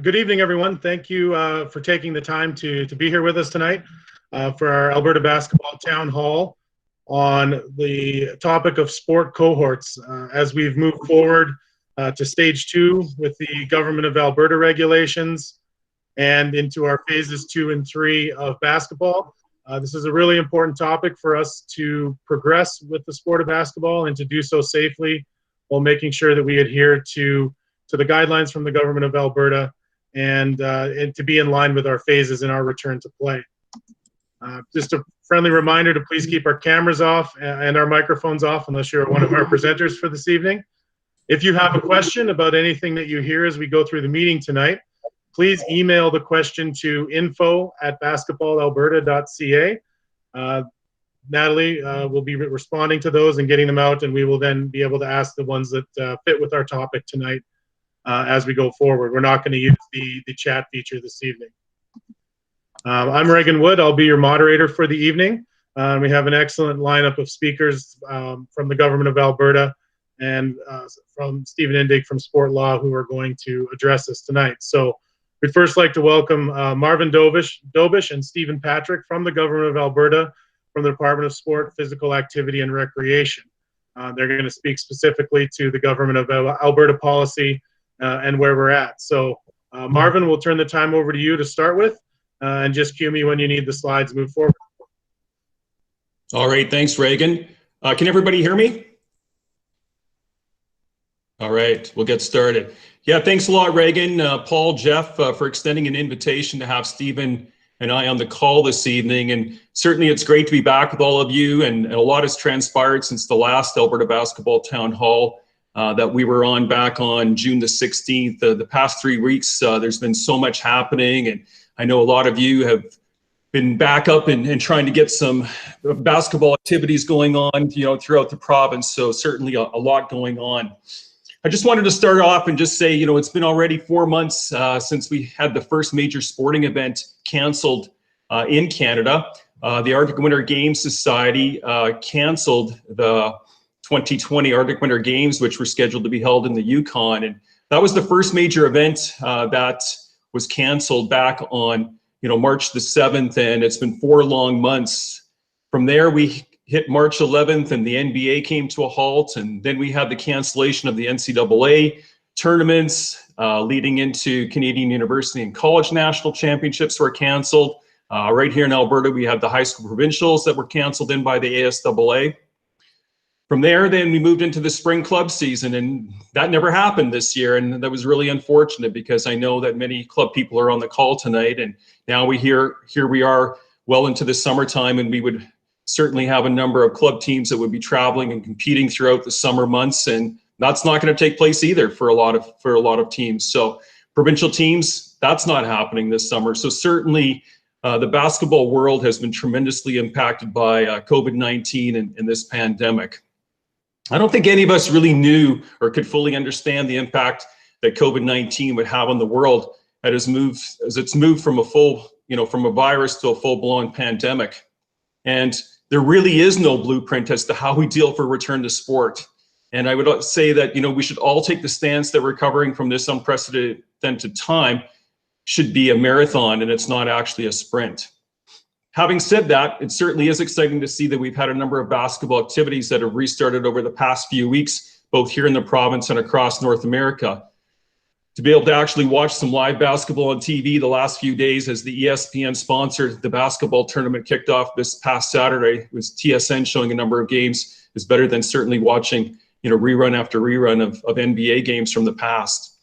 Good evening, everyone. Thank you for taking the time to be here with us tonight for our Alberta Basketball Town Hall on the topic of sport cohorts. As we've moved forward to stage 2 with the Government of Alberta regulations and into our phases 2 and 3 of basketball. This is a really important topic for us to progress with the sport of basketball and to do so safely while making sure that we adhere to the guidelines from the Government of Alberta and to be in line with our phases in our return to play. Just a friendly reminder to please keep our cameras off and our microphones off unless you're one of our presenters for this evening. If you have a question about anything that you hear as we go through the meeting tonight, please email the question to info@basketballalberta.ca. Natalie will be responding to those and getting them out, and we will then be able to ask the ones that fit with our topic tonight as we go forward. We're not going to use the chat feature this evening. I'm Reagan Wood. I'll be your moderator for the evening. We have an excellent lineup of speakers from the Government of Alberta and from Stephen Indig from Sport Law who are going to address us tonight. So we'd first like to welcome Marvin Dobish and Stephen Patrick from the Government of Alberta from the Department of Sport, Physical Activity and Recreation. They're going to speak specifically to the Government of Alberta policy and where we're at. So Marvin, we'll turn the time over to you to start with and just cue me when you need the slides move forward. All right, thanks Reagan. Can everybody hear me? All right, we'll get started. Yeah, thanks a lot Reagan, Paul, Jeff for extending an invitation to have Stephen and I on the call this evening. And certainly it's great to be back with all of you, and a lot has transpired since the last Alberta Basketball Town Hall that we were on back on June the 16th. The past 3 weeks, there's been so much happening, and I know a lot of you have been back up and trying to get some basketball activities going on, throughout the province. So certainly a lot going on. I just wanted to start off and just say, it's been already 4 months since we had the first major sporting event canceled in Canada. The Arctic Winter Games Society canceled the 2020 Arctic Winter Games, which were scheduled to be held in the Yukon. And that was the first major event that was canceled back on, March the 7th. And it's been 4 long months. From there, we hit March 11th and the NBA came to a halt. And then we had the cancellation of the NCAA tournaments leading into Canadian University and College National Championships were canceled. Right here in Alberta, we had the high school provincials that were canceled in by the ASAA. From there, then we moved into the spring club season, and that never happened this year. And that was really unfortunate because I know that many club people are on the call tonight. And now here we are well into the summertime, and we would certainly have a number of club teams that would be traveling and competing throughout the summer months. And that's not going to take place either for a lot of teams. So provincial teams, that's not happening this summer. So certainly the basketball world has been tremendously impacted by COVID-19 and this pandemic. I don't think any of us really knew or could fully understand the impact that COVID-19 would have on the world as it's moved from from a virus to a full-blown pandemic. And there really is no blueprint as to how we deal for return to sport. And I would say that, we should all take the stance that recovering from this unprecedented time should be a marathon and it's not actually a sprint. Having said that, it certainly is exciting to see that we've had a number of basketball activities that have restarted over the past few weeks, both here in the province and across North America. To be able to actually watch some live basketball on TV the last few days as the ESPN sponsored the basketball tournament kicked off this past Saturday, with TSN showing a number of games, is better than certainly watching rerun after rerun of NBA games from the past.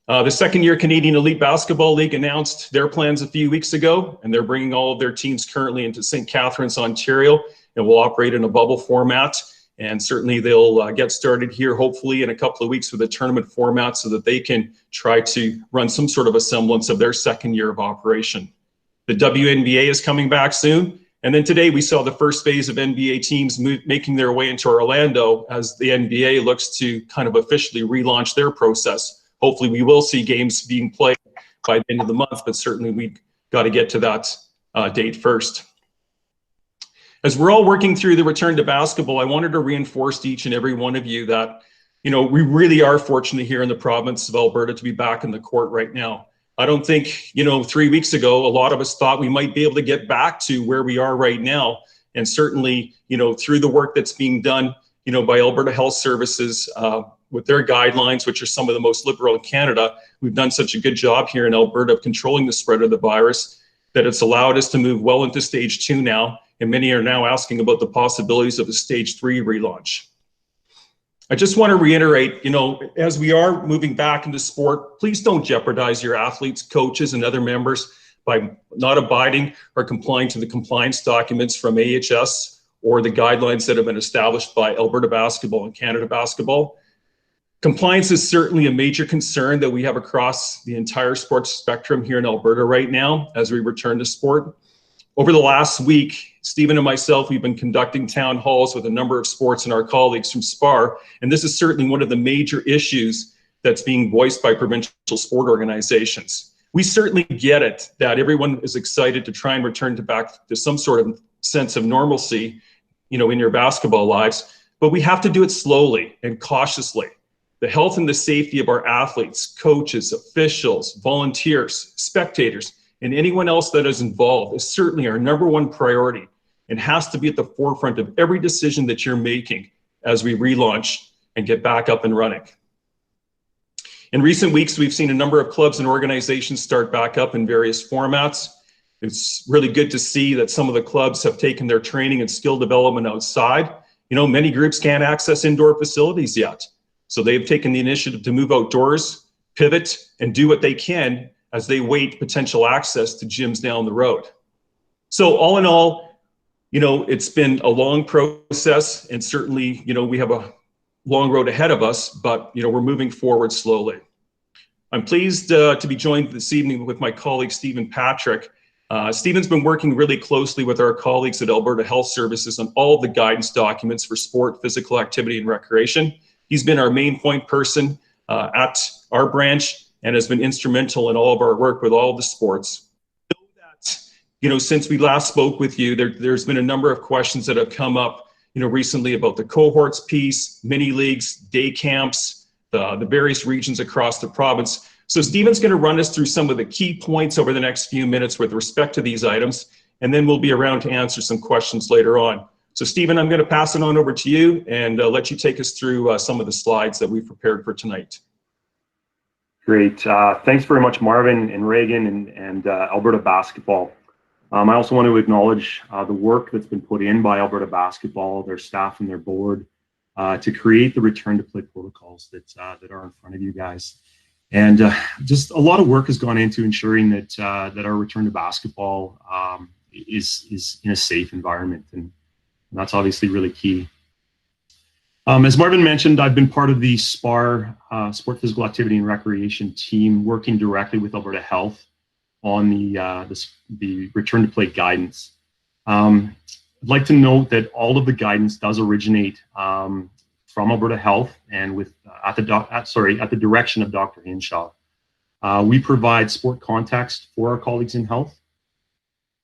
The second-year Canadian Elite Basketball League announced their plans a few weeks ago, and they're bringing all of their teams currently into St. Catharines, Ontario, and will operate in a bubble format. And certainly they'll get started here, hopefully in a couple of weeks with a tournament format so that they can try to run some sort of a semblance of their second year of operation. The WNBA is coming back soon. And then today we saw the first phase of NBA teams making their way into Orlando as the NBA looks to kind of officially relaunch their process. Hopefully we will see games being played by the end of the month, but certainly we've got to get to that date first. As we're all working through the return to basketball, I wanted to reinforce to each and every one of you that, we really are fortunate here in the province of Alberta to be back in the court right now. I don't think, 3 weeks ago, a lot of us thought we might be able to get back to where we are right now. And certainly, through the work that's being done, by Alberta Health Services with their guidelines, which are some of the most liberal in Canada, we've done such a good job here in Alberta of controlling the spread of the virus that it's allowed us to move well into stage 2 now. And many are now asking about the possibilities of a stage 3 relaunch. I just want to reiterate, as we are moving back into sport, please don't jeopardize your athletes, coaches, and other members by not abiding or complying to the compliance documents from AHS or the guidelines that have been established by Alberta Basketball and Canada Basketball. Compliance is certainly a major concern that we have across the entire sports spectrum here in Alberta right now as we return to sport. Over the last week, Stephen and myself, we've been conducting town halls with a number of sports and our colleagues from SPAR, and this is certainly one of the major issues that's being voiced by provincial sport organizations. We certainly get it that everyone is excited to try and return back to some sort of sense of normalcy, in your basketball lives, but we have to do it slowly and cautiously. The health and the safety of our athletes, coaches, officials, volunteers, spectators, and anyone else that is involved is certainly our #1 priority and has to be at the forefront of every decision that you're making as we relaunch and get back up and running. In recent weeks, we've seen a number of clubs and organizations start back up in various formats. It's really good to see that some of the clubs have taken their training and skill development outside. Many groups can't access indoor facilities yet. So they've taken the initiative to move outdoors, pivot, and do what they can as they wait potential access to gyms down the road. So all in all, it's been a long process, and certainly, we have a long road ahead of us, but, we're moving forward slowly. I'm pleased to be joined this evening with my colleague, Stephen Patrick. Stephen's been working really closely with our colleagues at Alberta Health Services on all of the guidance documents for sport, physical activity, and recreation. He's been our main point person at our branch and has been instrumental in all of our work with all of the sports. I know that, since we last spoke with you, there's been a number of questions that have come up, recently about the cohorts piece, mini leagues, day camps, the various regions across the province. So Stephen's going to run us through some of the key points over the next few minutes with respect to these items, and then we'll be around to answer some questions later on. So Stephen, I'm going to pass it on over to you and let you take us through some of the slides that we've prepared for tonight. Great. Thanks very much, Marvin and Reagan and Alberta Basketball. I also want to acknowledge the work that's been put in by Alberta Basketball, their staff and their board to create the return to play protocols that are in front of you guys. And just a lot of work has gone into ensuring that that our return to basketball is in a safe environment, and that's obviously really key. As Marvin mentioned, I've been part of the SPAR, Sport, Physical Activity and Recreation team, working directly with Alberta Health on the return to play guidance. I'd like to note that all of the guidance does originate from Alberta Health and with at the direction of Dr. Hinshaw. We provide sport context for our colleagues in health.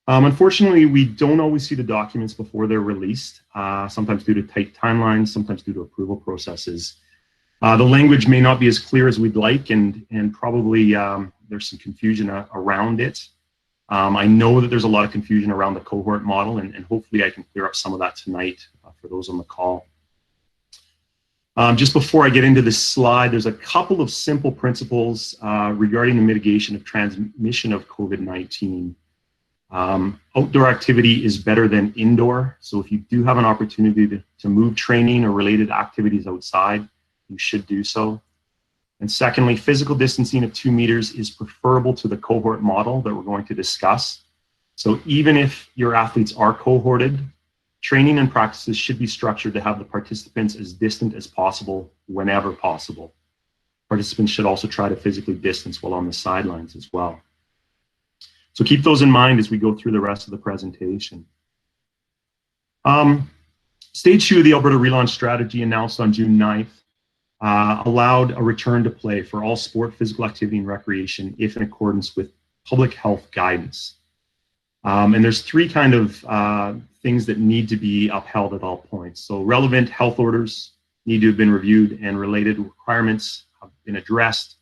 Unfortunately, we don't always see the documents before they're released, sometimes due to tight timelines, sometimes due to approval processes. The language may not be as clear as we'd like, and probably there's some confusion around it. I know that there's a lot of confusion around the cohort model, and hopefully I can clear up some of that tonight for those on the call. Just before I get into this slide, there's a couple of simple principles regarding the mitigation of transmission of COVID-19. Outdoor activity is better than indoor. So if you do have an opportunity to move training or related activities outside, you should do so. And secondly, physical distancing of 2 meters is preferable to the cohort model that we're going to discuss. So even if your athletes are cohorted, training and practices should be structured to have the participants as distant as possible whenever possible. Participants should also try to physically distance while on the sidelines as well. So keep those in mind as we go through the rest of the presentation. Stage 2 of the Alberta relaunch strategy announced on June 9th allowed a return to play for all sport, physical activity, and recreation if in accordance with public health guidance. And there's three kind of things that need to be upheld at all points. So relevant health orders need to have been reviewed and related requirements have been addressed.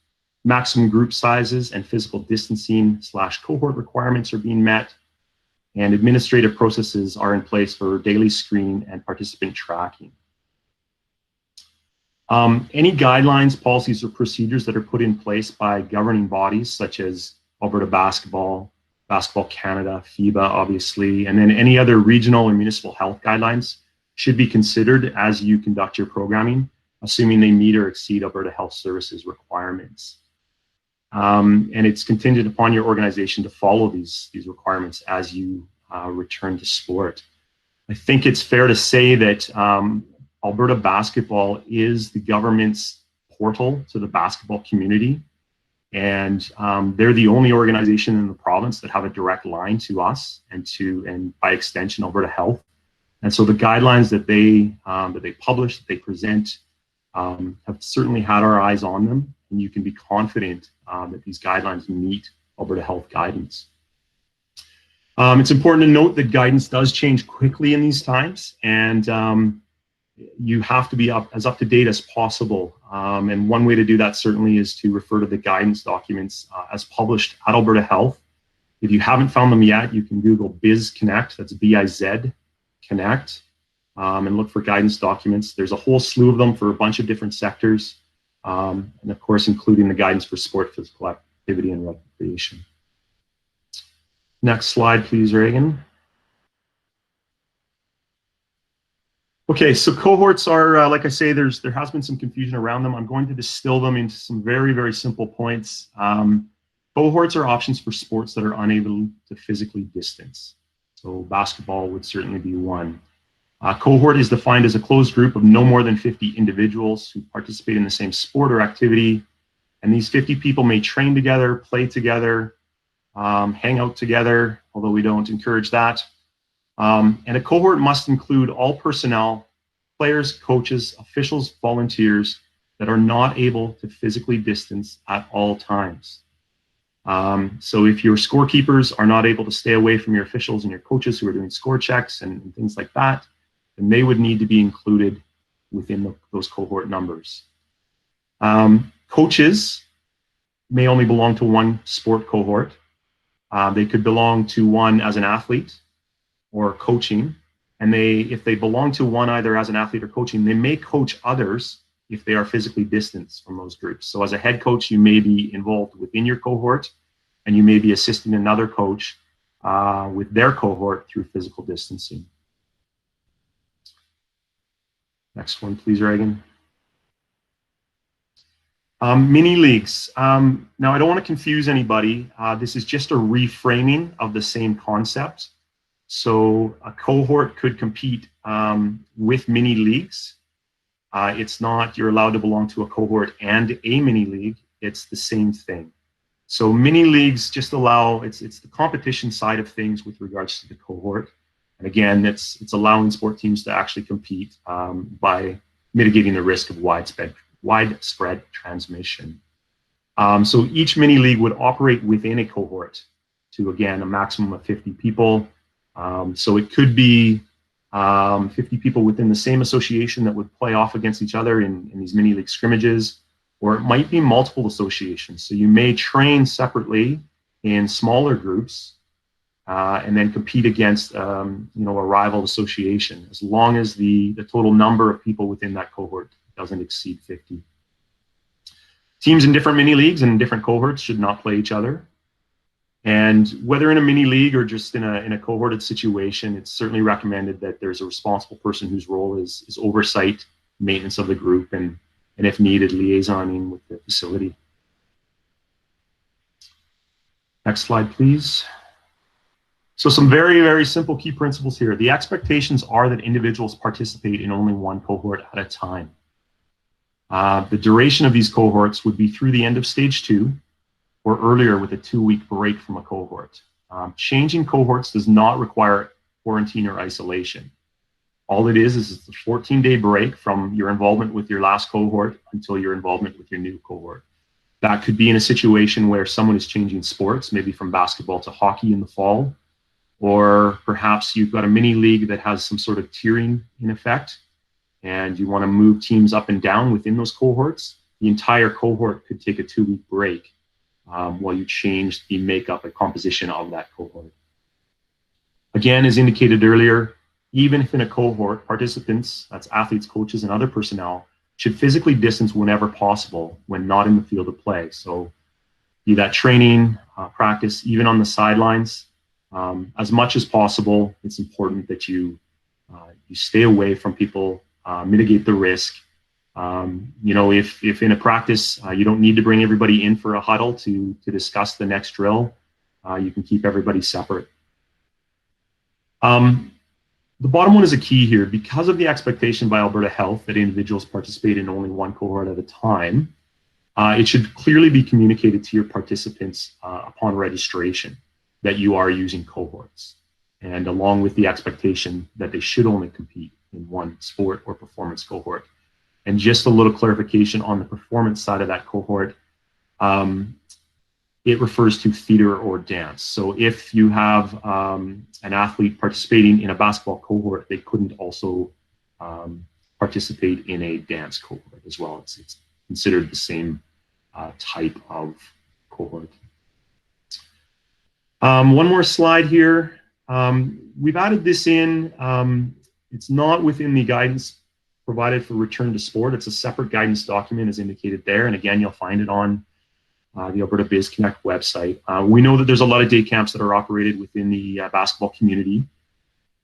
Maximum group sizes and physical distancing / cohort requirements are being met, and administrative processes are in place for daily screening and participant tracking. Any guidelines, policies, or procedures that are put in place by governing bodies such as Alberta Basketball, Basketball Canada, FIBA, obviously, and then any other regional or municipal health guidelines should be considered as you conduct your programming, assuming they meet or exceed Alberta Health Services requirements. And it's contingent upon your organization to follow these requirements as you return to sport. I think it's fair to say that Alberta Basketball is the government's portal to the basketball community. And they're the only organization in the province that have a direct line to us and by extension, Alberta Health. And so the guidelines that they publish, that they present, have certainly had our eyes on them. And you can be confident that these guidelines meet Alberta Health guidance. It's important to note that guidance does change quickly in these times, and you have to be as up to date as possible. And one way to do that certainly is to refer to the guidance documents as published at Alberta Health. If you haven't found them yet, you can Google Biz Connect, that's B-I-Z Connect, and look for guidance documents. There's a whole slew of them for a bunch of different sectors, and of course, including the guidance for sport, physical activity, and recreation. Next slide, please, Reagan. Okay, so cohorts are, like I say, there has been some confusion around them. I'm going to distill them into some very, very simple points. Cohorts are options for sports that are unable to physically distance. So basketball would certainly be one. Cohort is defined as a closed group of no more than 50 individuals who participate in the same sport or activity. And these 50 people may train together, play together, hang out together, although we don't encourage that. And a cohort must include all personnel, players, coaches, officials, volunteers that are not able to physically distance at all times. So if your scorekeepers are not able to stay away from your officials and your coaches who are doing score checks and things like that, then they would need to be included within those cohort numbers. Coaches may only belong to one sport cohort. They could belong to one as an athlete or coaching, and if they belong to one either as an athlete or coaching, they may coach others if they are physically distanced from those groups. So as a head coach, you may be involved within your cohort, and you may be assisting another coach with their cohort through physical distancing. Next one, please, Reagan. Mini leagues. Now, I don't want to confuse anybody. This is just a reframing of the same concept. So a cohort could compete with mini leagues. It's not you're allowed to belong to a cohort and a mini league. It's the same thing. So mini leagues just allow, it's the competition side of things with regards to the cohort. And again, it's allowing sport teams to actually compete by mitigating the risk of widespread transmission. So each mini league would operate within a cohort to, again, a maximum of 50 people. So it could be 50 people within the same association that would play off against each other in these mini league scrimmages, or it might be multiple associations. So you may train separately in smaller groups and then compete against a rival association, as long as the total number of people within that cohort doesn't exceed 50. Teams in different mini leagues and different cohorts should not play each other. And whether in a mini league or just in a cohorted situation, it's certainly recommended that there's a responsible person whose role is oversight, maintenance of the group, and if needed, liaisoning with the facility. Next slide, please. So some very, very simple key principles here. The expectations are that individuals participate in only one cohort at a time. The duration of these cohorts would be through the end of stage 2 or earlier with a 2-week break from a cohort. Changing cohorts does not require quarantine or isolation. All it is it's a 14-day break from your involvement with your last cohort until your involvement with your new cohort. That could be in a situation where someone is changing sports, maybe from basketball to hockey in the fall, or perhaps you've got a mini league that has some sort of tiering in effect, and you want to move teams up and down within those cohorts. The entire cohort could take a 2-week break while you change the makeup and composition of that cohort. Again, as indicated earlier, even if in a cohort, participants, that's athletes, coaches, and other personnel, should physically distance whenever possible when not in the field of play. So be that training, practice, even on the sidelines, as much as possible, it's important that you stay away from people, mitigate the risk. If in a practice you don't need to bring everybody in for a huddle to discuss the next drill, you can keep everybody separate. The bottom one is a key here. Because of the expectation by Alberta Health that individuals participate in only one cohort at a time, it should clearly be communicated to your participants upon registration that you are using cohorts, and along with the expectation that they should only compete in one sport or performance cohort. And just a little clarification on the performance side of that cohort, it refers to theater or dance. So if you have an athlete participating in a basketball cohort, they couldn't also participate in a dance cohort as well. It's considered the same type of cohort. One more slide here. We've added this in. It's not within the guidance provided for return to sport. It's a separate guidance document as indicated there. And again, you'll find it on the Alberta Biz Connect website. We know that there's a lot of day camps that are operated within the basketball community.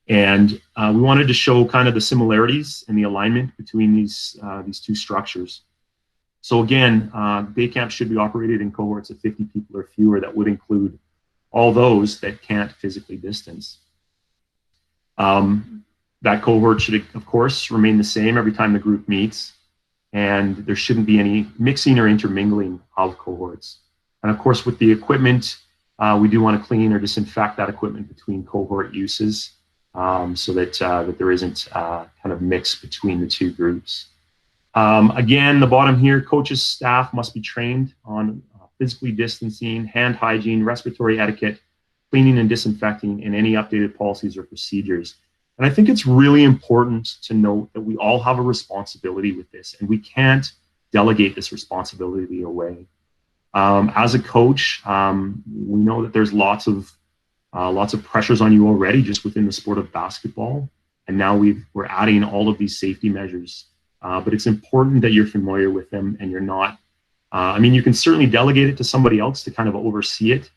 And we wanted to show kind of the similarities and the alignment between these two structures. So again, day camps should be operated in cohorts of 50 people or fewer. That would include all those that can't physically distance. That cohort should, of course, remain the same every time the group meets, and there shouldn't be any mixing or intermingling of cohorts. And of course, with the equipment, we do want to clean or disinfect that equipment between cohort uses so that there isn't kind of mix between the two groups. Again, the bottom here, coaches, staff must be trained on physically distancing, hand hygiene, respiratory etiquette, cleaning and disinfecting, and any updated policies or procedures. And I think it's really important to note that we all have a responsibility with this, and we can't delegate this responsibility away. As a coach, we know that there's lots of pressures on you already just within the sport of basketball, and now we're adding all of these safety measures. But it's important that you're familiar with them and you're not. You can certainly delegate it to somebody else to kind of oversee it,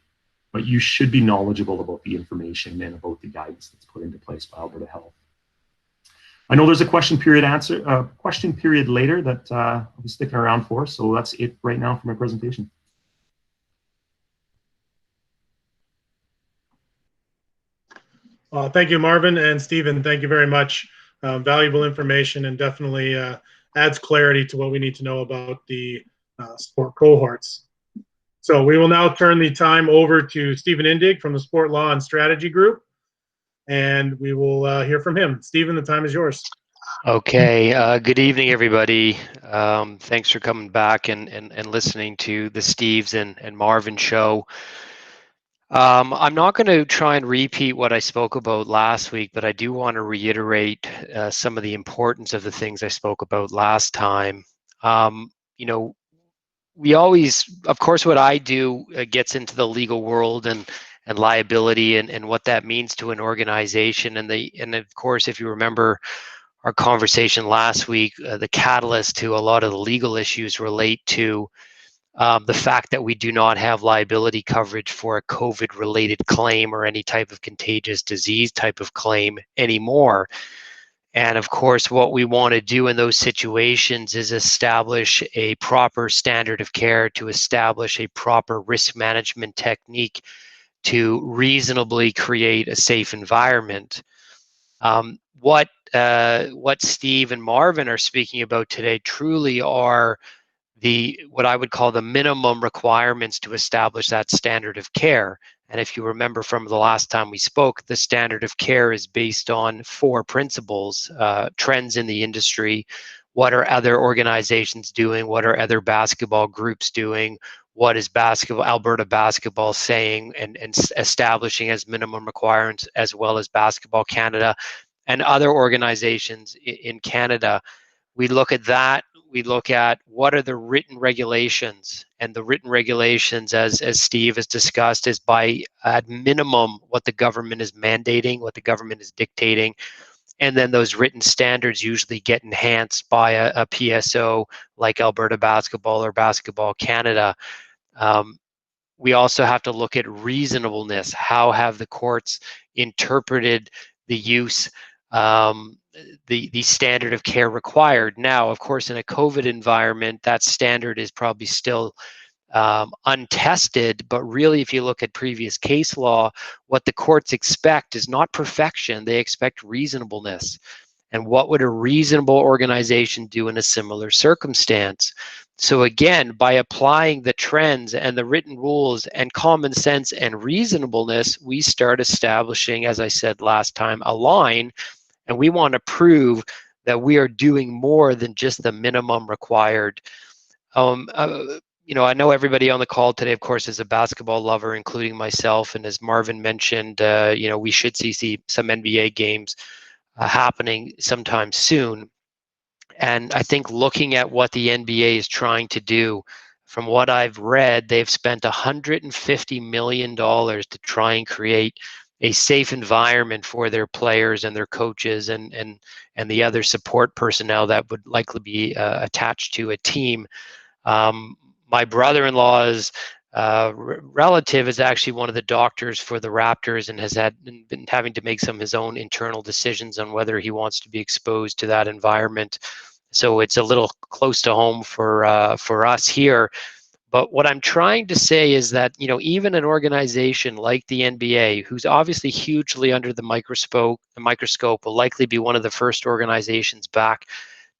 but you should be knowledgeable about the information and about the guidance that's put into place by Alberta Health. I know there's a question period later that I'll be sticking around for, so that's it right now for my presentation. Thank you, Marvin, and Stephen. Thank you very much. Valuable information, and definitely adds clarity to what we need to know about the sport cohorts. So we will now turn the time over to Stephen Indig from the Sport Law and Strategy Group, and we will hear from him. Stephen, the time is yours. Okay. Good evening, everybody. Thanks for coming back and listening to the Steves and Marvin show. I'm not going to try and repeat what I spoke about last week, but I do want to reiterate some of the importance of the things I spoke about last time. We always, of course, what I do gets into the legal world and liability and what that means to an organization. And of course, if you remember our conversation last week, the catalyst to a lot of the legal issues relate to the fact that we do not have liability coverage for a COVID-related claim or any type of contagious disease type of claim anymore. And of course, what we want to do in those situations is establish a proper standard of care, to establish a proper risk management technique to reasonably create a safe environment. What Steve and Marvin are speaking about today truly are what I would call the minimum requirements to establish that standard of care. And if you remember from the last time we spoke, the standard of care is based on 4 principles: trends in the industry, what are other organizations doing, what are other basketball groups doing, what is Alberta basketball saying and establishing as minimum requirements, as well as Basketball Canada and other organizations in Canada. We look at that. We look at what are the written regulations, and the written regulations, as Steve has discussed, is by at minimum what the government is mandating, what the government is dictating, and then those written standards usually get enhanced by a PSO like Alberta Basketball or Basketball Canada. We also have to look at reasonableness. How have the courts interpreted the use, the standard of care required? Now, of course, in a COVID environment, that standard is probably still untested, but really, if you look at previous case law, what the courts expect is not perfection. They expect reasonableness. And what would a reasonable organization do in a similar circumstance? So again, by applying the trends and the written rules and common sense and reasonableness, we start establishing, as I said last time, a line, and we want to prove that we are doing more than just the minimum required. I know everybody on the call today, of course, is a basketball lover, including myself. And as Marvin mentioned, we should see some NBA games happening sometime soon. And I think looking at what the NBA is trying to do, from what I've read, they've spent $150 million to try and create a safe environment for their players and their coaches and the other support personnel that would likely be attached to a team. My brother-in-law's relative is actually one of the doctors for the Raptors and has been having to make some of his own internal decisions on whether he wants to be exposed to that environment. So it's a little close to home for us here. But what I'm trying to say is that, even an organization like the NBA, who's obviously hugely under the microscope, will likely be one of the first organizations back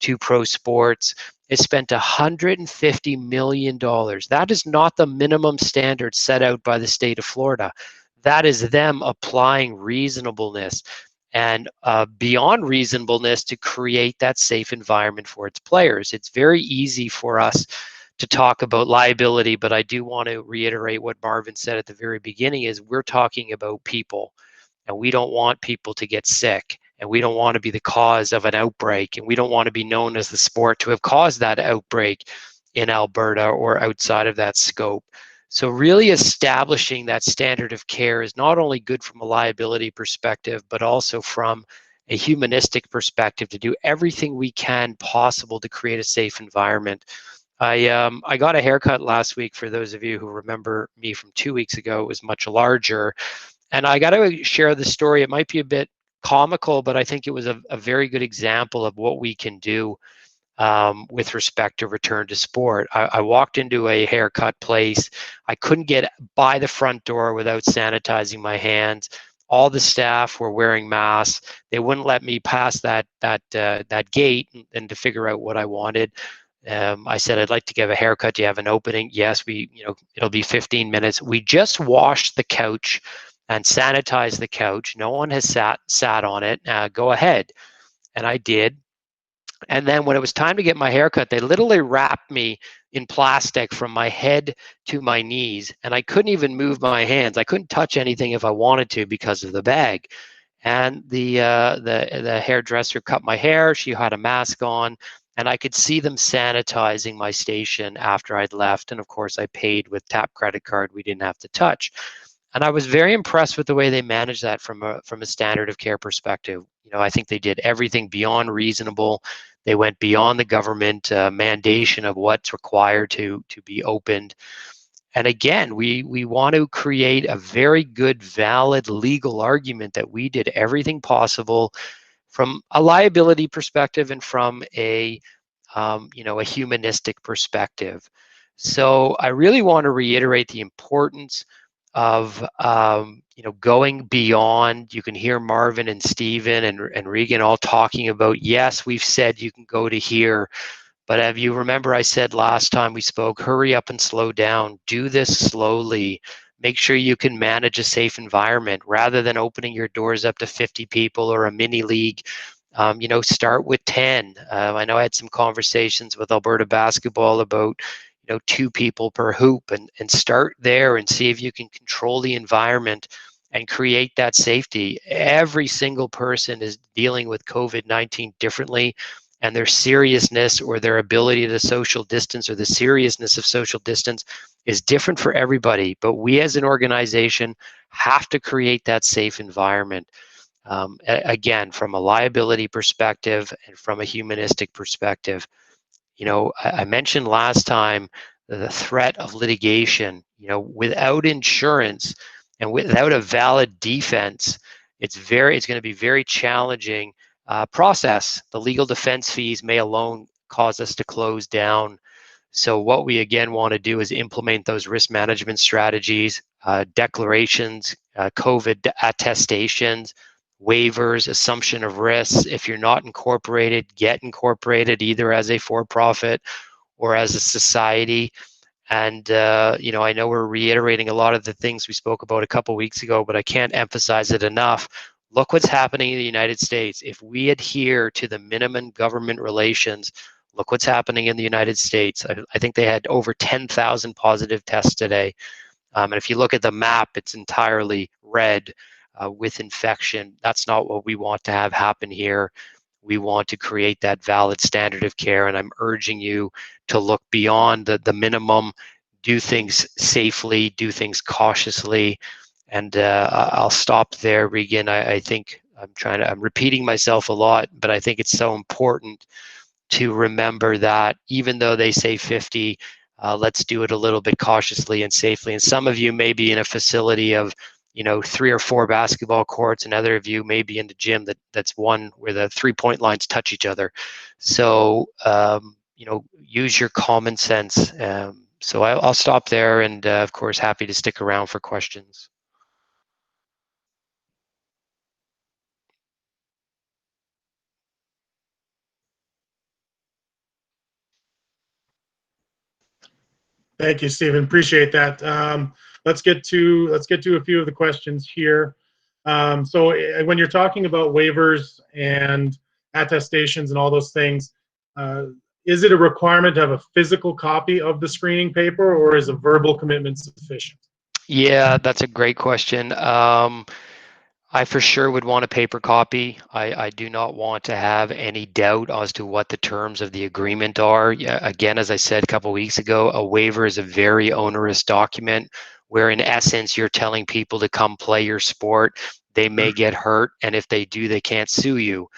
to pro sports, has spent $150 million. That is not the minimum standard set out by the state of Florida. That is them applying reasonableness and beyond reasonableness to create that safe environment for its players. It's very easy for us to talk about liability, but I do want to reiterate what Marvin said at the very beginning is we're talking about people, and we don't want people to get sick, and we don't want to be the cause of an outbreak, and we don't want to be known as the sport to have caused that outbreak in Alberta or outside of that scope. So really establishing that standard of care is not only good from a liability perspective, but also from a humanistic perspective to do everything we can possible to create a safe environment. I got a haircut last week. For those of you who remember me from 2 weeks ago, it was much larger. And I got to share the story. It might be a bit comical, but I think it was a very good example of what we can do with respect to return to sport. I walked into a haircut place. I couldn't get by the front door without sanitizing my hands. All the staff were wearing masks. They wouldn't let me pass that gate and to figure out what I wanted. I said, I'd like to give a haircut. Do you have an opening? Yes, it'll be 15 minutes. We just washed the couch and sanitized the couch. No one has sat on it. Go ahead. And I did. And then when it was time to get my haircut, they literally wrapped me in plastic from my head to my knees. And I couldn't even move my hands. I couldn't touch anything if I wanted to because of the bag. And the hairdresser cut my hair. She had a mask on. And I could see them sanitizing my station after I'd left. And of course, I paid with tap credit card. We didn't have to touch. And I was very impressed with the way they managed that from a standard of care perspective. I think they did everything beyond reasonable. They went beyond the government mandation of what's required to be opened. And again, we want to create a very good, valid legal argument that we did everything possible from a liability perspective and from a humanistic perspective. So I really want to reiterate the importance of going beyond. You can hear Marvin and Stephen and Regan all talking about, yes, we've said you can go to here, but if you remember, I said last time we spoke, hurry up and slow down. Do this slowly. Make sure you can manage a safe environment rather than opening your doors up to 50 people or a mini league. Start with 10. I know I had some conversations with Alberta Basketball about 2 people per hoop, and start there and see if you can control the environment and create that safety. Every single person is dealing with COVID-19 differently, and their seriousness or their ability to social distance or the seriousness of social distance is different for everybody. But we as an organization have to create that safe environment. Again, from a liability perspective and from a humanistic perspective. I mentioned last time the threat of litigation. Without insurance and without a valid defense, it's going to be very challenging process. The legal defense fees may alone cause us to close down. So what we again want to do is implement those risk management strategies, declarations, COVID attestations, waivers, assumption of risks. If you're not incorporated, get incorporated either as a for-profit or as a society. And I know we're reiterating a lot of the things we spoke about a couple weeks ago, but I can't emphasize it enough. Look what's happening in the United States. If we adhere to the minimum government relations, look what's happening in the United States. I think they had over 10,000 positive tests today. And if you look at the map, it's entirely red with infection. That's not what we want to have happen here. We want to create that valid standard of care, and I'm urging you to look beyond the minimum, do things safely, do things cautiously, and I'll stop there, Regan. I think I'm repeating myself a lot, but I think it's so important to remember that even though they say 50, let's do it a little bit cautiously and safely. And some of you may be in a facility of 3 or 4 basketball courts, and other of you may be in the gym that's one where the 3-point lines touch each other. So use your common sense. So I'll stop there, and of course happy to stick around for questions. Thank you, Stephen. Appreciate that. Let's get to a few of the questions here. So when you're talking about waivers and attestations and all those things, is it a requirement to have a physical copy of the screening paper, or is a verbal commitment sufficient? Yeah, that's a great question. I for sure would want a paper copy. I do not want to have any doubt as to what the terms of the agreement are. Again, as I said a couple weeks ago, a waiver is a very onerous document where in essence you're telling people to come play your sport. They may get hurt, and if they do, they can't sue you.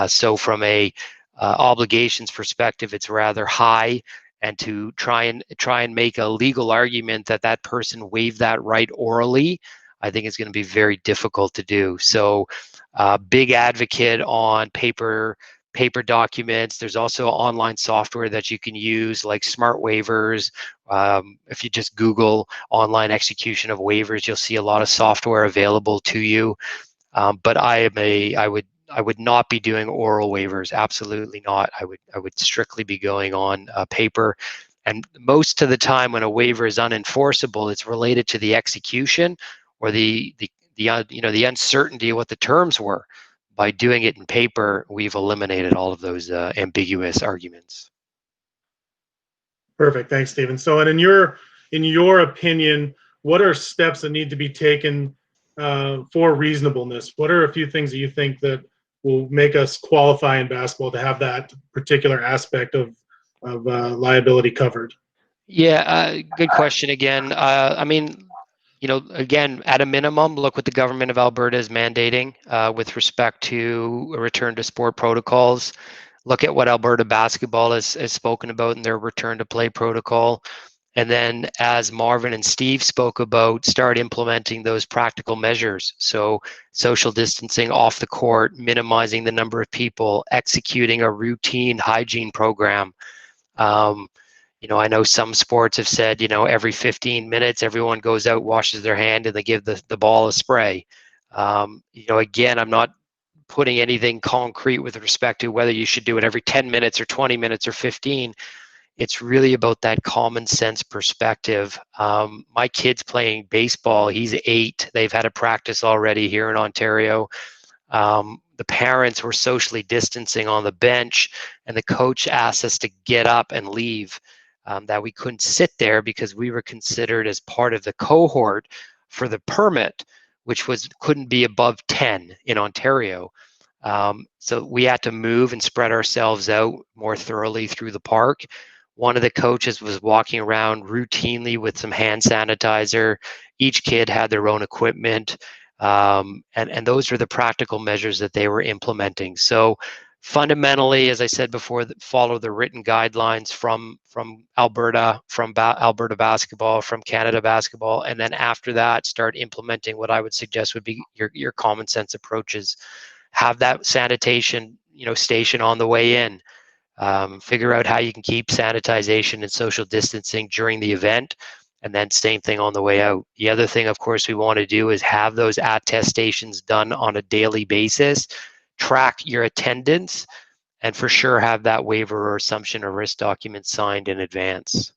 So from a obligations perspective, it's rather high. And to try and make a legal argument that person waived that right orally, I think it's going to be very difficult to do. So big advocate on paper documents. There's also online software that you can use like Smart Waivers. If you just Google online execution of waivers, you'll see a lot of software available to you. But I would not be doing oral waivers. Absolutely not. I would strictly be going on paper. And most of the time when a waiver is unenforceable, it's related to the execution or the uncertainty of what the terms were. By doing it in paper, we've eliminated all of those ambiguous arguments. Perfect. Thanks, Stephen. So, and in your opinion, what are steps that need to be taken for reasonableness? What are a few things that you think that will make us qualify in basketball to have that particular aspect of liability covered? Yeah, good question again. I mean, again, at a minimum, look what the government of Alberta is mandating with respect to a return to sport protocols. Look at what Alberta basketball has spoken about in their return to play protocol. And then as Marvin and Steve spoke about, start implementing those practical measures. So social distancing off the court, minimizing the number of people, executing a routine hygiene program. I know some sports have said, every 15 minutes, everyone goes out, washes their hand, and they give the ball a spray. Again, I'm not putting anything concrete with respect to whether you should do it every 10 minutes or 20 minutes or 15. It's really about that common sense perspective. My kid's playing baseball. He's 8. They've had a practice already here in Ontario. The parents were socially distancing on the bench, and the coach asked us to get up and leave. that we couldn't sit there because we were considered as part of the cohort for the permit, which couldn't be above 10 in Ontario. So we had to move and spread ourselves out more thoroughly through the park. One of the coaches was walking around routinely with some hand sanitizer. Each kid had their own equipment. And those were the practical measures that they were implementing. So fundamentally, as I said before, follow the written guidelines from Alberta, from Alberta basketball, from Canada basketball, and then after that, start implementing what I would suggest would be your common sense approaches. Have that sanitation, station on the way in. Figure out how you can keep sanitization and social distancing during the event, and then same thing on the way out. The other thing, of course, we want to do is have those attestations done on a daily basis, track your attendance, and for sure have that waiver or assumption or risk document signed in advance.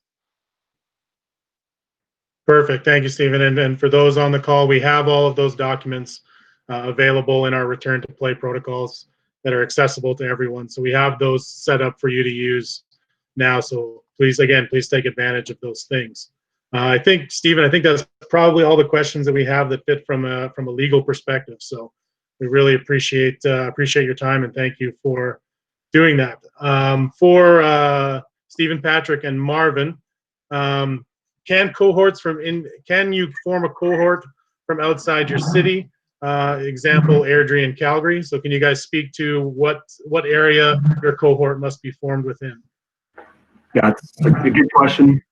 Perfect. Thank you, Stephen. And for those on the call, we have all of those documents available in our return to play protocols that are accessible to everyone. So we have those set up for you to use now. So please take advantage of those things. I think, Stephen, that's probably all the questions that we have that fit from a legal perspective. So we really appreciate your time, and thank you for doing that. For Stephen, Patrick, and Marvin, can you form a cohort from outside your city? Example, Airdrie and Calgary. So can you guys speak to what area your cohort must be formed within? Yeah, it's a good question.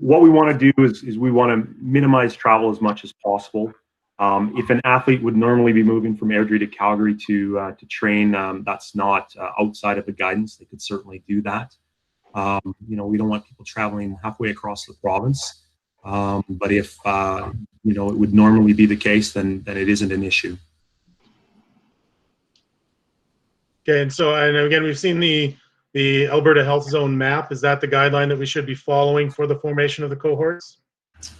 What we want to do is we want to minimize travel as much as possible. If an athlete would normally be moving from Airdrie to Calgary to train, that's not outside of the guidance. They could certainly do that. We don't want people traveling halfway across the province. But if it would normally be the case, then it isn't an issue. Okay, and again, we've seen the Alberta Health Zone map. Is that the guideline that we should be following for the formation of the cohorts?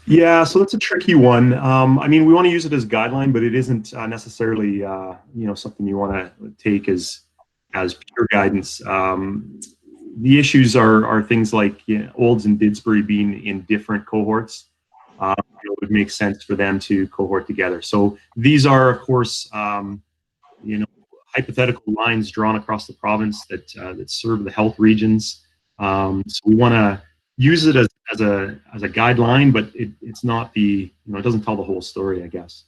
Yeah, so that's a tricky one. We want to use it as a guideline, but it isn't necessarily something you want to take as pure guidance. The issues are things like Olds and Didsbury being in different cohorts. It would make sense for them to cohort together. So these are, of course, hypothetical lines drawn across the province that serve the health regions. So we want to use it as a guideline, but it's not it doesn't tell the whole story, I guess.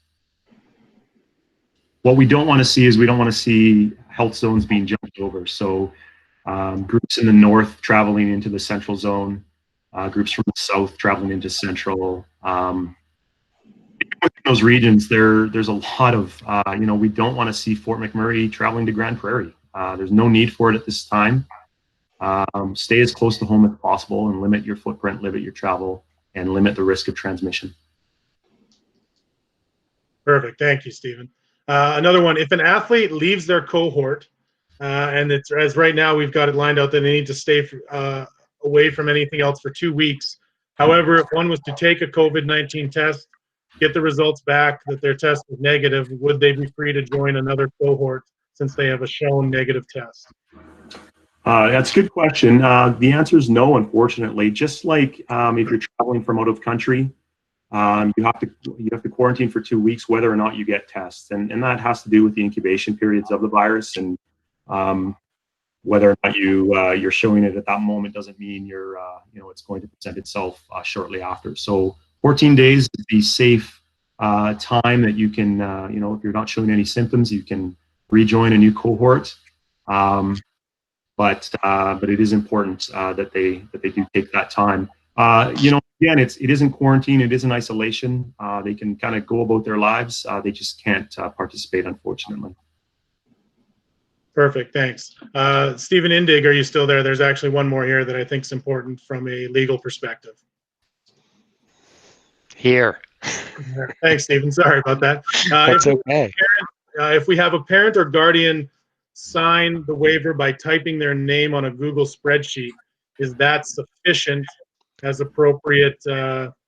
What we don't want to see is we don't want to see health zones being jumped over. So groups in the north traveling into the central zone, groups from the south traveling into central. Within those regions, there's a lot of, we don't want to see Fort McMurray traveling to Grand Prairie. There's no need for it at this time. Stay as close to home as possible and limit your footprint, limit your travel, and limit the risk of transmission. Perfect. Thank you, Stephen. Another one, if an athlete leaves their cohort, and it's as right now we've got it lined out that they need to stay away from anything else for 2 weeks. However, if one was to take a COVID-19 test, get the results back that their test was negative, would they be free to join another cohort since they have a shown negative test? That's a good question. The answer is no, unfortunately. Just like if you're traveling from out of country, you have to quarantine for 2 weeks, whether or not you get tests, and that has to do with the incubation periods of the virus, and whether or not you're showing it at that moment doesn't mean it's going to present itself shortly after. So 14 days is the safe time that you can if you're not showing any symptoms, you can rejoin a new cohort. But it is important that they do take that time. Again, it isn't quarantine, it isn't isolation. They can kind of go about their lives. They just can't participate, unfortunately. Perfect, thanks. Stephen Indig, are you still there? There's actually one more here that I think is important from a legal perspective. Here. Thanks, Stephen. Sorry about that. That's okay. If we have a parent or guardian sign the waiver by typing their name on a Google spreadsheet, is that sufficient as appropriate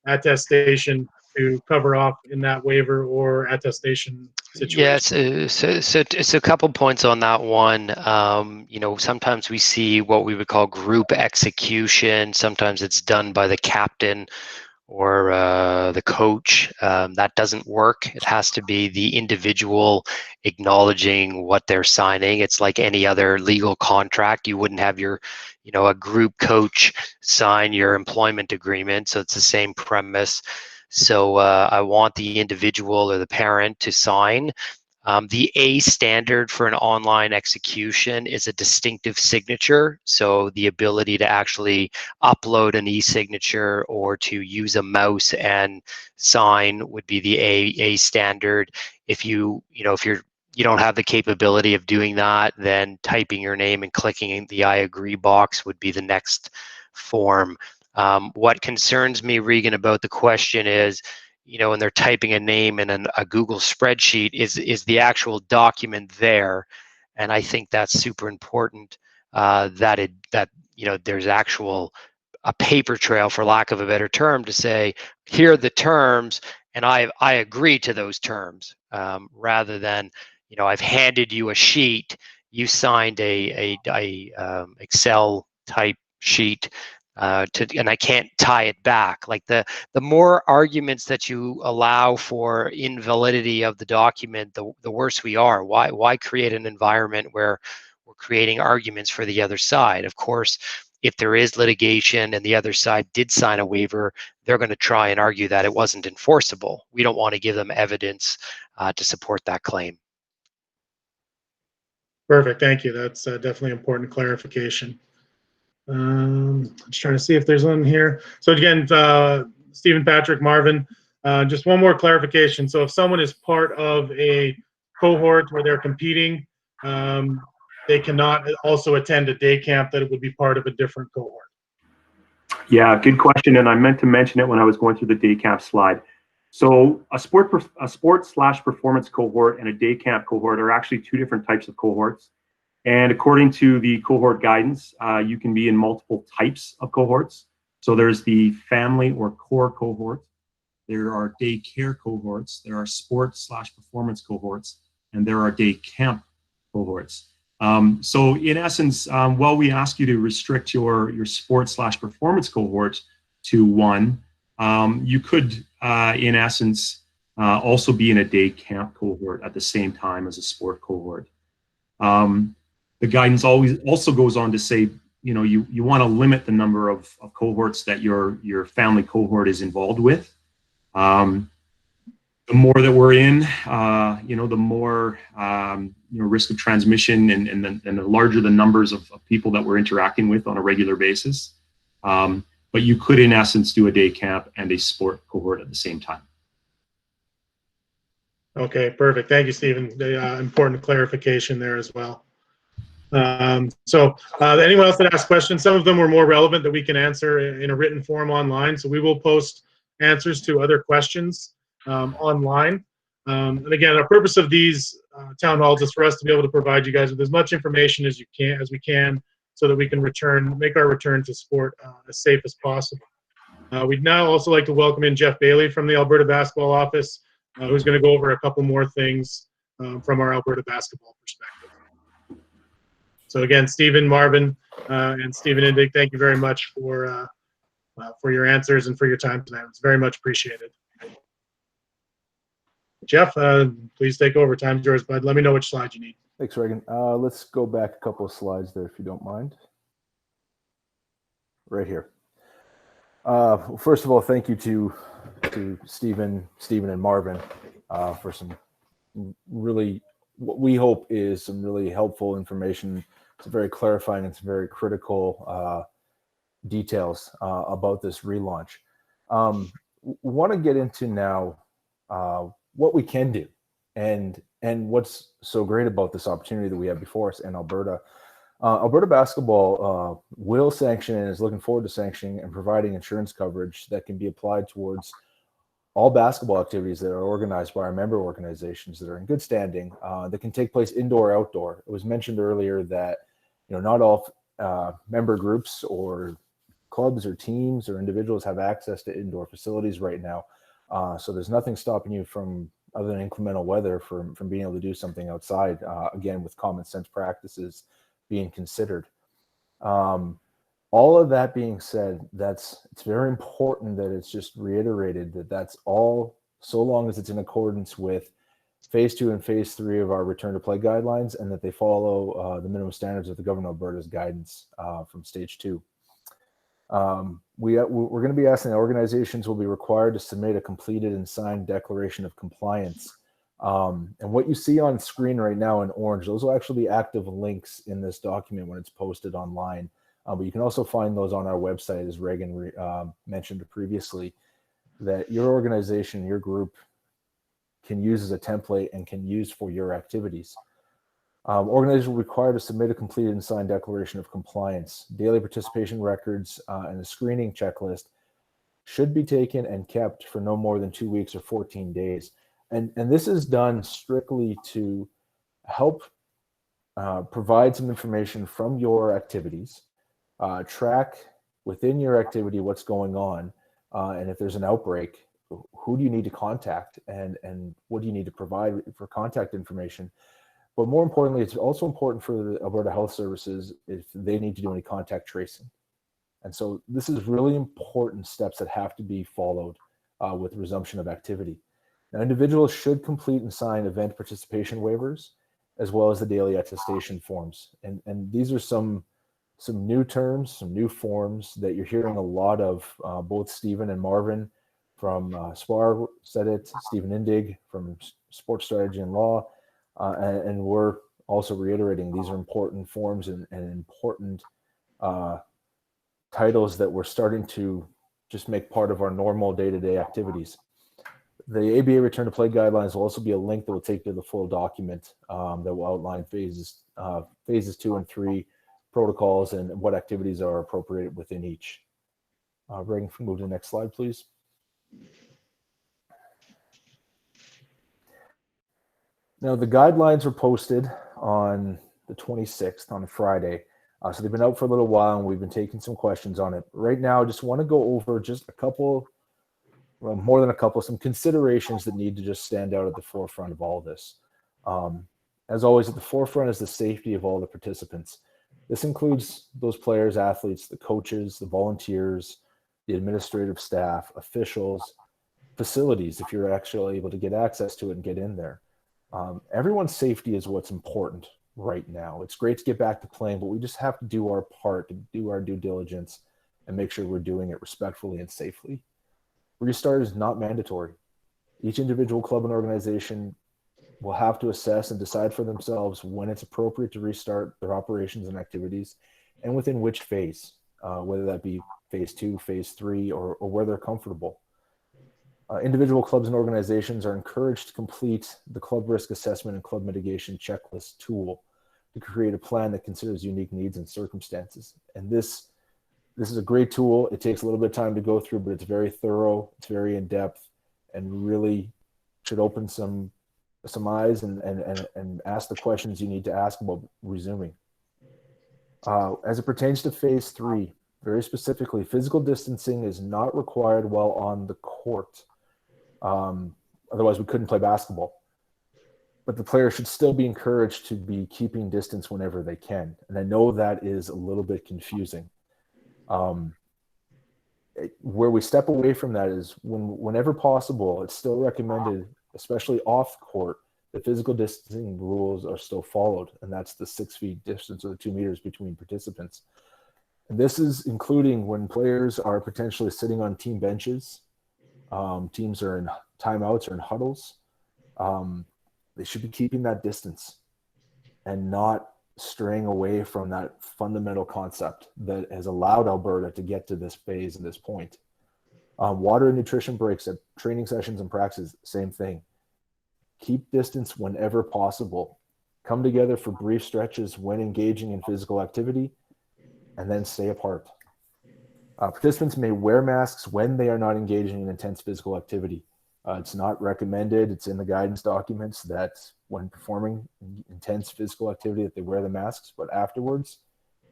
attestation to cover off in that waiver or attestation situation? Yes, so a couple points on that one. Sometimes we see what we would call group execution. Sometimes it's done by the captain or the coach. That doesn't work. It has to be the individual acknowledging what they're signing. It's like any other legal contract. You wouldn't have a group coach sign your employment agreement. So it's the same premise. So I want the individual or the parent to sign. The A standard for an online execution is a distinctive signature. So the ability to actually upload an e-signature or to use a mouse and sign would be the A standard. If you don't have the capability of doing that, then typing your name and clicking the I agree box would be the next form. What concerns me, Regan, about the question is, when they're typing a name in a Google spreadsheet, is the actual document there? And I think that's super important, that there's a paper trail, for lack of a better term, to say, here are the terms, and I agree to those terms, rather than, I've handed you a sheet, you signed a Excel type sheet, and I can't tie it back. Like the more arguments that you allow for invalidity of the document, the worse we are. Why create an environment where we're creating arguments for the other side? Of course, if there is litigation and the other side did sign a waiver, they're going to try and argue that it wasn't enforceable. We don't want to give them evidence to support that claim. Perfect. Thank you. That's definitely important clarification. Just trying to see if there's one here. So again, Stephen, Patrick, Marvin, just one more clarification. So if someone is part of a cohort where they're competing, they cannot also attend a day camp, that it would be part of a different cohort. Yeah, good question. And I meant to mention it when I was going through the day camp slide. So a sport/performance cohort and a day camp cohort are actually two different types of cohorts. And according to the cohort guidance, you can be in multiple types of cohorts. So there's the family or core cohort. There are day care cohorts. There are sport/performance cohorts, and there are day camp cohorts. So in essence, while we ask you to restrict your sport/performance cohort to one, you could, in essence, also be in a day camp cohort at the same time as a sport cohort. The guidance also goes on to say, you want to limit the number of cohorts that your family cohort is involved with. The more that we're in, the more risk of transmission, and the larger the numbers of people that we're interacting with on a regular basis. But you could, in essence, do a day camp and a sport cohort at the same time. Okay, perfect. Thank you, Stephen. The important clarification there as well. So anyone else that asked questions, some of them were more relevant that we can answer in a written form online. So we will post answers to other questions online. And again, the purpose of these town halls is for us to be able to provide you guys with as much information as we can, so that we can make our return to sport as safe as possible. We'd now also like to welcome in Jeff Bailey from the Alberta Basketball Office, who's going to go over a couple more things from our Alberta basketball perspective. So again, Stephen, Marvin, and Stephen Indig, thank you very much for your answers and for your time tonight. It's very much appreciated. Jeff, please take over. Time's yours, bud. Let me know which slide you need. Thanks, Reagan. Let's go back a couple of slides there, if you don't mind. Right here. First of all, thank you to Stephen, and Marvin for some really, what we hope is some really helpful information. It's very clarifying and some very critical details about this relaunch. Want to get into now what we can do and what's so great about this opportunity that we have before us in Alberta. Alberta Basketball will sanction and is looking forward to sanctioning and providing insurance coverage that can be applied towards all basketball activities that are organized by our member organizations that are in good standing, that can take place indoor or outdoor. It was mentioned earlier that not all member groups or clubs or teams or individuals have access to indoor facilities right now. So there's nothing stopping you from, other than inclemental weather, from being able to do something outside, again, with common sense practices being considered. All of that being said, it's very important that it's just reiterated that that's all, so long as it's in accordance with phase 2 and phase 3 of our return to play guidelines, and that they follow the minimum standards of the government of Alberta's guidance from stage 2. We're going to be asking that organizations will be required to submit a completed and signed declaration of compliance. And what you see on screen right now in orange, those will actually be active links in this document when it's posted online. But you can also find those on our website, as Reagan mentioned previously, that your organization, your group can use as a template and can use for your activities. Organizations will be required to submit a completed and signed declaration of compliance. Daily participation records and a screening checklist should be taken and kept for no more than 2 weeks or 14 days. And this is done strictly to help provide some information from your activities, track within your activity what's going on, and if there's an outbreak, who do you need to contact, and what do you need to provide for contact information. But more importantly, it's also important for the Alberta Health Services if they need to do any contact tracing. And so this is really important steps that have to be followed with resumption of activity. Now, individuals should complete and sign event participation waivers, as well as the daily attestation forms. And these are some new terms, some new forms that you're hearing a lot of. Both Stephen and Marvin from SPAR said it, Stephen Indig from Sports Strategy and Law, and we're also reiterating these are important forms and important titles that we're starting to just make part of our normal day-to-day activities. The ABA Return to Play Guidelines will also be a link that will take you to the full document that will outline phases 2 and 3 protocols and what activities are appropriate within each. Reagan, if we move to the next slide, please. Now, the guidelines were posted on the 26th, on a Friday. So they've been out for a little while, and we've been taking some questions on it. Right now, I just want to go over just a couple, well, more than a couple, some considerations that need to just stand out at the forefront of all this. As always, at the forefront is the safety of all the participants. This includes those players, athletes, the coaches, the volunteers, the administrative staff, officials, facilities, if you're actually able to get access to it and get in there. Everyone's safety is what's important right now. It's great to get back to playing, but we just have to do our part, to do our due diligence, and make sure we're doing it respectfully and safely. Restart is not mandatory. Each individual club and organization will have to assess and decide for themselves when it's appropriate to restart their operations and activities, and within which phase, whether that be phase 2, phase 3, or where they're comfortable. Individual clubs and organizations are encouraged to complete the club risk assessment and club mitigation checklist tool to create a plan that considers unique needs and circumstances. And this is a great tool. It takes a little bit of time to go through, but it's very thorough, it's very in-depth, and really should open some eyes and ask the questions you need to ask about resuming. As it pertains to phase 3, very specifically, physical distancing is not required while on the court. Otherwise, we couldn't play basketball. But the players should still be encouraged to be keeping distance whenever they can. And I know that is a little bit confusing. Where we step away from that is whenever possible, it's still recommended, especially off court, the physical distancing rules are still followed. And that's the 6 feet distance or the 2 meters between participants. And this is including when players are potentially sitting on team benches. Teams are in timeouts or in huddles. They should be keeping that distance and not straying away from that fundamental concept that has allowed Alberta to get to this phase and this point. Water and nutrition breaks at training sessions and practices, same thing. Keep distance whenever possible. Come together for brief stretches when engaging in physical activity, and then stay apart. Participants may wear masks when they are not engaging in intense physical activity. It's not recommended. It's in the guidance documents that when performing intense physical activity that they wear the masks, but afterwards,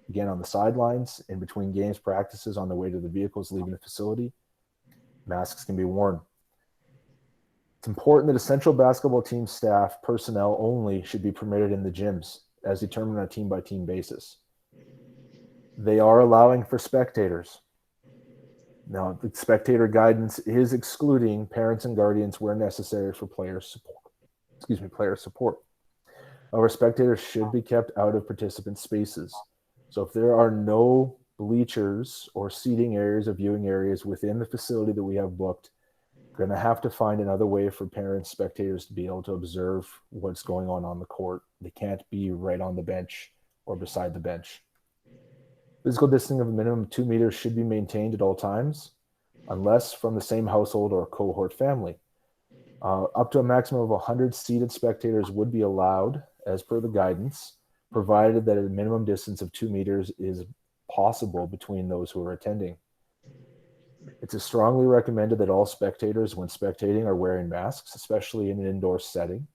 again, on the sidelines, in between games practices, on the way to the vehicles leaving the facility, masks can be worn. It's important that essential basketball team staff personnel only should be permitted in the gyms, as determined on a team-by-team basis. They are allowing for spectators. Now, the spectator guidance is excluding parents and guardians where necessary for player support. However, spectators should be kept out of participant spaces. So if there are no bleachers or seating areas or viewing areas within the facility that we have booked, we're going to have to find another way for parents, spectators to be able to observe what's going on the court. They can't be right on the bench or beside the bench. Physical distancing of a minimum of 2 meters should be maintained at all times, unless from the same household or cohort family. Up to a maximum of 100 seated spectators would be allowed, as per the guidance, provided that a minimum distance of 2 meters is possible between those who are attending. It's strongly recommended that all spectators, when spectating, are wearing masks, especially in an indoor setting.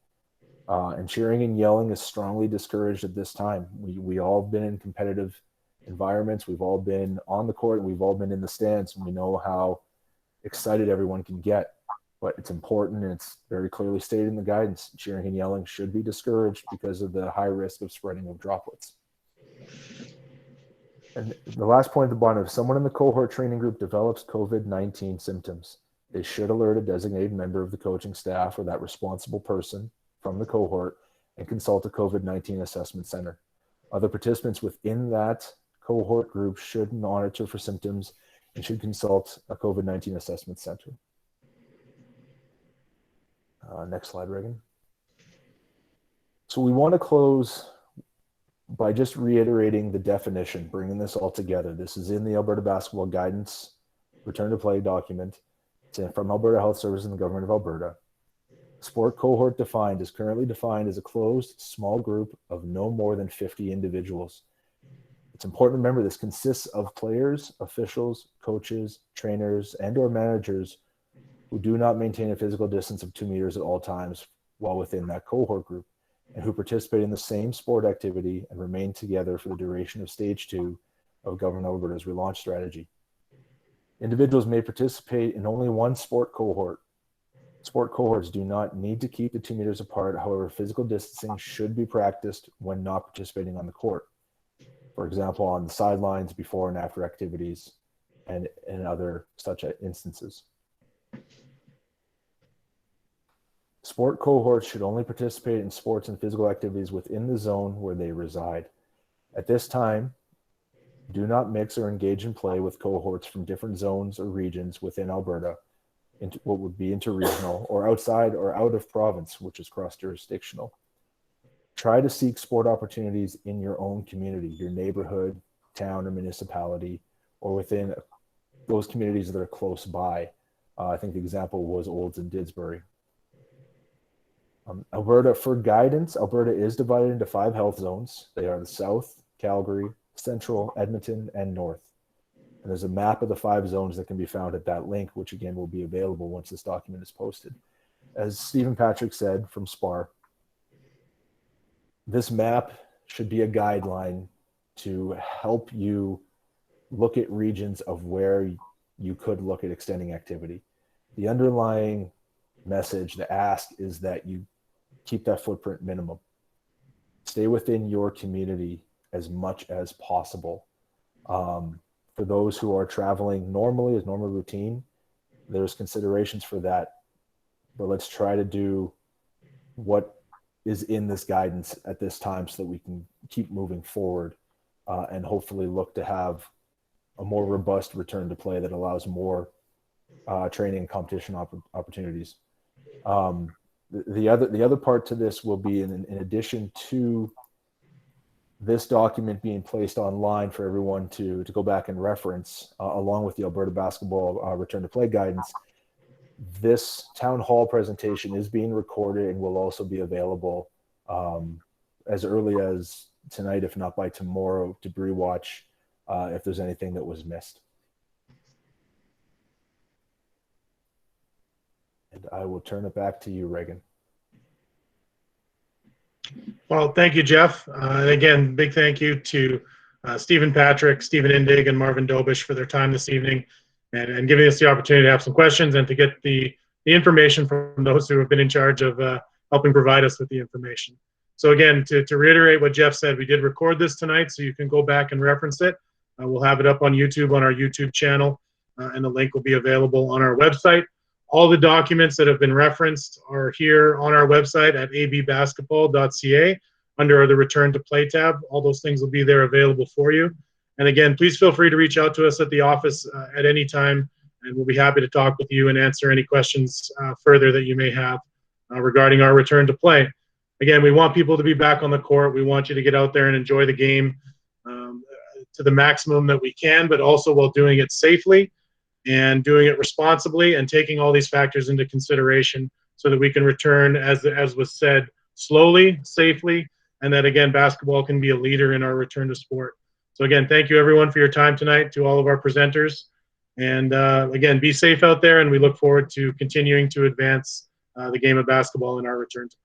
And cheering and yelling is strongly discouraged at this time. We all have been in competitive environments. We've all been on the court and we've all been in the stands, and we know how excited everyone can get. But it's important, and it's very clearly stated in the guidance, cheering and yelling should be discouraged because of the high risk of spreading of droplets. And the last point at the bottom, if someone in the cohort training group develops COVID-19 symptoms, they should alert a designated member of the coaching staff or that responsible person from the cohort and consult a COVID-19 assessment center. Other participants within that cohort group should monitor for symptoms and should consult a COVID-19 assessment center. Next slide, Reagan. So we want to close by just reiterating the definition, bringing this all together. This is in the Alberta Basketball Guidance Return to Play document. It's from Alberta Health Services and the Government of Alberta. Sport cohort is currently defined as a closed small group of no more than 50 individuals. It's important to remember this consists of players, officials, coaches, trainers, and or managers who do not maintain a physical distance of 2 meters at all times while within that cohort group, and who participate in the same sport activity and remain together for the duration of stage 2 of Government of Alberta's relaunch strategy. Individuals may participate in only one sport cohort. Sport cohorts do not need to keep the 2 meters apart. However, physical distancing should be practiced when not participating on the court. For example, on the sidelines, before and after activities, and in other such instances. Sport cohorts should only participate in sports and physical activities within the zone where they reside. At this time, do not mix or engage in play with cohorts from different zones or regions within Alberta, into what would be interregional, or outside or out of province, which is cross-jurisdictional. Try to seek sport opportunities in your own community, your neighborhood, town, or municipality, or within those communities that are close by. I think the example was Olds and Didsbury. Alberta, for guidance, Alberta is divided into 5 health zones. They are the South, Calgary, Central, Edmonton, and North. And there's a map of the 5 zones that can be found at that link, which again will be available once this document is posted. As Stephen Patrick said from SPAR, this map should be a guideline to help you look at regions of where you could look at extending activity. The underlying message, the ask, is that you keep that footprint minimum. Stay within your community as much as possible. For those who are traveling normally, as normal routine, there's considerations for that. But let's try to do what is in this guidance at this time so that we can keep moving forward and hopefully look to have a more robust return to play that allows more training and competition opportunities. The other part to this will be in addition to this document being placed online for everyone to go back and reference, along with the Alberta Basketball Return to Play guidance. This town hall presentation is being recorded and will also be available as early as tonight, if not by tomorrow, to rewatch if there's anything that was missed. And I will turn it back to you, Reagan. Well, thank you, Jeff. And again, big thank you to Stephen Patrick, Stephen Indig, and Marvin Dobish for their time this evening and giving us the opportunity to have some questions and to get the information from those who have been in charge of helping provide us with the information. So again, to reiterate what Jeff said, we did record this tonight, so you can go back and reference it. We'll have it up on YouTube on our YouTube channel, and the link will be available on our website. All the documents that have been referenced are here on our website at abbasketball.ca under the Return to Play tab. All those things will be there available for you. And again, please feel free to reach out to us at the office at any time, and we'll be happy to talk with you and answer any questions further that you may have regarding our return to play. Again, we want people to be back on the court. We want you to get out there and enjoy the game to the maximum that we can, but also while doing it safely and doing it responsibly and taking all these factors into consideration so that we can return, as was said, slowly, safely, and that, again, basketball can be a leader in our return to sport. So, again, thank you, everyone, for your time tonight, to all of our presenters. And, again, be safe out there, and we look forward to continuing to advance the game of basketball in our return to